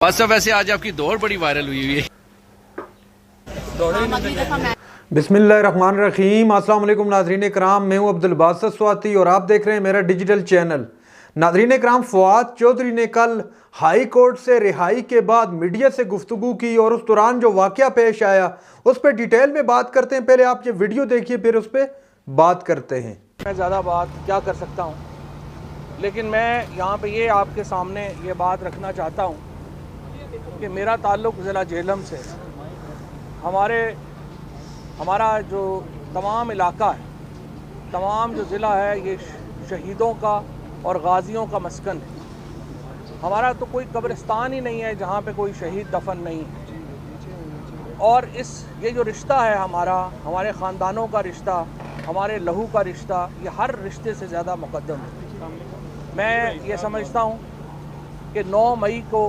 बस वैसे आज आपकी दौड़ बड़ी वायरल हुई है। बिस्मिल्लाहिर्रहमानिर्रहीम। अस्सलाम वालेकुम नाज़रीन कराम, मैं हूं अब्दुल बासित स्वाति और आप देख रहे हैं मेरा डिजिटल चैनल। नाज़रीन कराम, फवाद चौधरी ने कल हाई कोर्ट से रिहाई के बाद मीडिया से गुफ्तगू की और उस दौरान जो वाक़या पेश आया उस पर डिटेल में बात करते हैं। पहले आप ये वीडियो देखिए, फिर उस पर बात करते हैं। मैं ज़्यादा बात क्या कर सकता हूँ, लेकिन मैं यहाँ पे ये आपके सामने ये बात रखना चाहता हूँ कि मेरा ताल्लुक़ ज़िला झेलम से हमारा जो तमाम इलाका है, तमाम जो ज़िला है, ये शहीदों का और गाज़ियों का मस्कन है। हमारा तो कोई कब्रिस्तान ही नहीं है जहाँ पे कोई शहीद दफन नहीं है। और ये जो रिश्ता है हमारे ख़ानदानों का रिश्ता, हमारे लहू का रिश्ता, ये हर रिश्ते से ज़्यादा मुक़द्दम है। मैं ये समझता हूँ कि 9 मई को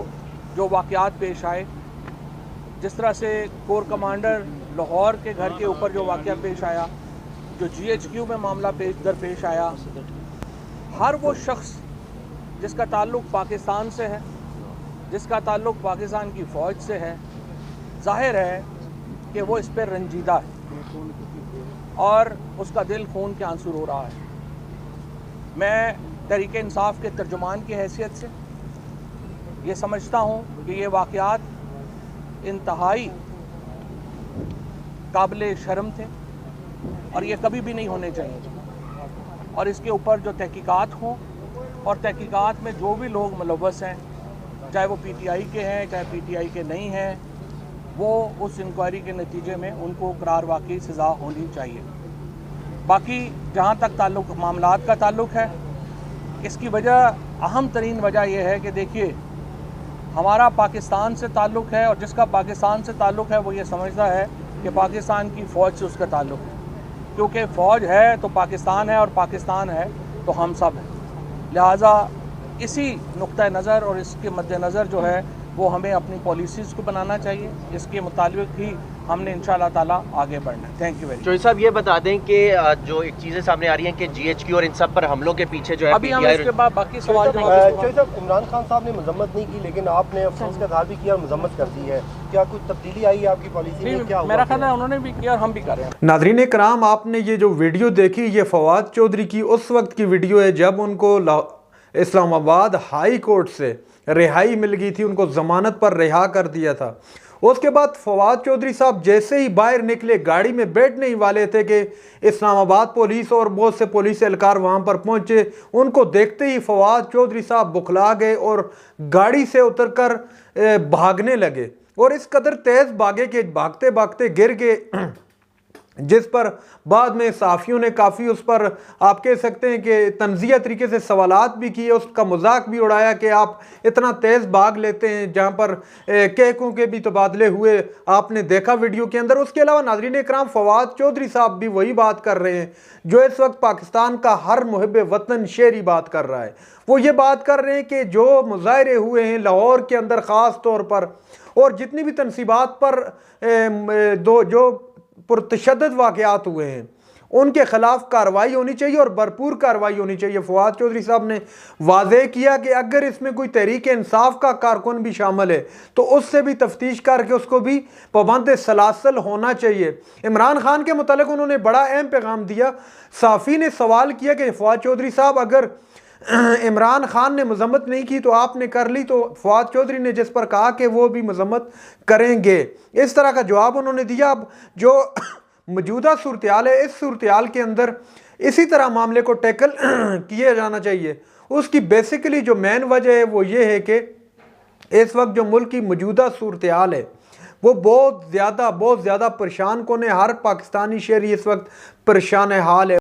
जो वाक़यात पेश आए, जिस तरह से कोर कमांडर लाहौर के घर के ऊपर जो वाक़या पेश आया, जो GHQ में मामला पेश आया, हर वो शख्स जिसका ताल्लुक़ पाकिस्तान से है, जिसका ताल्लुक़ पाकिस्तान की फ़ौज से है, ज़ाहिर है कि वो इस पर रंजीदा है और उसका दिल खून के आंसू रो रहा है। मैं तहरीक इंसाफ के तर्जुमान की हैसियत से ये समझता हूँ कि ये वाक़यात इंतहाई काबिल शर्म थे और ये कभी भी नहीं होने चाहिए। और इसके ऊपर जो तहकीकात हों और तहकीकात में जो भी लोग मुलव्वस हैं, चाहे वो PTI के हैं चाहे PTI के नहीं हैं, वो उस इंक्वायरी के नतीजे में उनको करार वाकई सज़ा होनी चाहिए। बाकी जहाँ तक ताल्लुक़ मामलात का ताल्लुक़ है, इसकी वजह, अहम तरीन वजह यह है कि देखिए, हमारा पाकिस्तान से ताल्लुक़ है और जिसका पाकिस्तान से ताल्लुक़ है वो ये समझता है कि पाकिस्तान की फ़ौज से उसका ताल्लुक़ है, क्योंकि फ़ौज है तो पाकिस्तान है और पाकिस्तान है तो हम सब हैं। लिहाजा इसी नुक्ता नज़र और इसके मद्देनज़र जो है वो हमें अपनी पॉलिसीज़ को बनाना चाहिए। इसके मुताबिक ही हमने इंशाअल्लाह ताला आगे बढ़ना है। Thank you very much. Chaudhary साहब, ये बता दें कि जो एक चीज़ें सामने आ रही हैं कि GHQ और इन सब पर हमलों के पीछे जो है अभी हम इसके बाद बाकी सवाल चौधरी साहब, इमरान खान साहब ने मजम्मत नहीं की, लेकिन आपने अफसोस का इज़हार भी किया और मजम्मत कर दी है। क्या कुछ तब्दीली आई है आपकी पॉलिसी में? क्या मेरा ख्याल है उन्होंने भी किया और हम भी कर रहे हैं। नाज़रीन कराम, आपने ये जो वीडियो देखी, ये फवाद चौधरी की उस वक्त की वीडियो है जब उनको इस्लामाबाद हाई कोर्ट से रिहाई मिल गई थी, उनको ज़मानत पर रिहा कर दिया था। उसके बाद फवाद चौधरी साहब जैसे ही बाहर निकले, गाड़ी में बैठने ही वाले थे कि इस्लामाबाद पुलिस और बहुत से पुलिस एहलकार वहाँ पर पहुँचे। उनको देखते ही फवाद चौधरी साहब बुखला गए और गाड़ी से उतरकर भागने लगे और इस कदर तेज़ भागे कि भागते भागते गिर गए, जिस पर बाद में सहाफ़ियों ने काफ़ी उस पर, आप कह सकते हैं कि तंज़िया तरीके से सवालात भी किए, उसका मजाक भी उड़ाया कि आप इतना तेज़ भाग लेते हैं, जहां पर कहकों के भी तबादले हुए, आपने देखा वीडियो के अंदर। उसके अलावा नाज़रीन इकराम, फवाद चौधरी साहब भी वही बात कर रहे हैं जो इस वक्त पाकिस्तान का हर मुहिब वतन शेरी बात कर रहा है। वो ये बात कर रहे हैं कि जो मुजाहरे हुए हैं लाहौर के अंदर ख़ास तौर पर, और जितनी भी तनसीबात पर जो पुरतशद्दद वाक़यात हुए हैं, उनके ख़िलाफ़ कार्रवाई होनी चाहिए और भरपूर कार्रवाई होनी चाहिए। फवाद चौधरी साहब ने वाज़ेह किया कि अगर इसमें कोई तहरीक इंसाफ का कारकुन भी शामिल है तो उससे भी तफ्तीश करके उसको भी पाबंद सलासल होना चाहिए। इमरान खान के मुतालिक उन्होंने बड़ा अहम पैगाम दिया। साफ़ी ने सवाल किया कि फवाद चौधरी साहब, अगर इमरान खान ने मजम्मत नहीं की तो आपने कर ली, तो फवाद चौधरी ने जिस पर कहा कि वो भी मजम्मत करेंगे, इस तरह का जवाब उन्होंने दिया। अब जो मौजूदा सूरत हाल है, इस सूरत हाल के अंदर इसी तरह मामले को टैकल किया जाना चाहिए। उसकी बेसिकली जो मेन वजह है वो ये है कि इस वक्त जो मुल्क की मौजूदा सूरत हाल है वो बहुत ज़्यादा परेशान कौन है। हर पाकिस्तानी शहरी इस वक्त परेशान हाल है।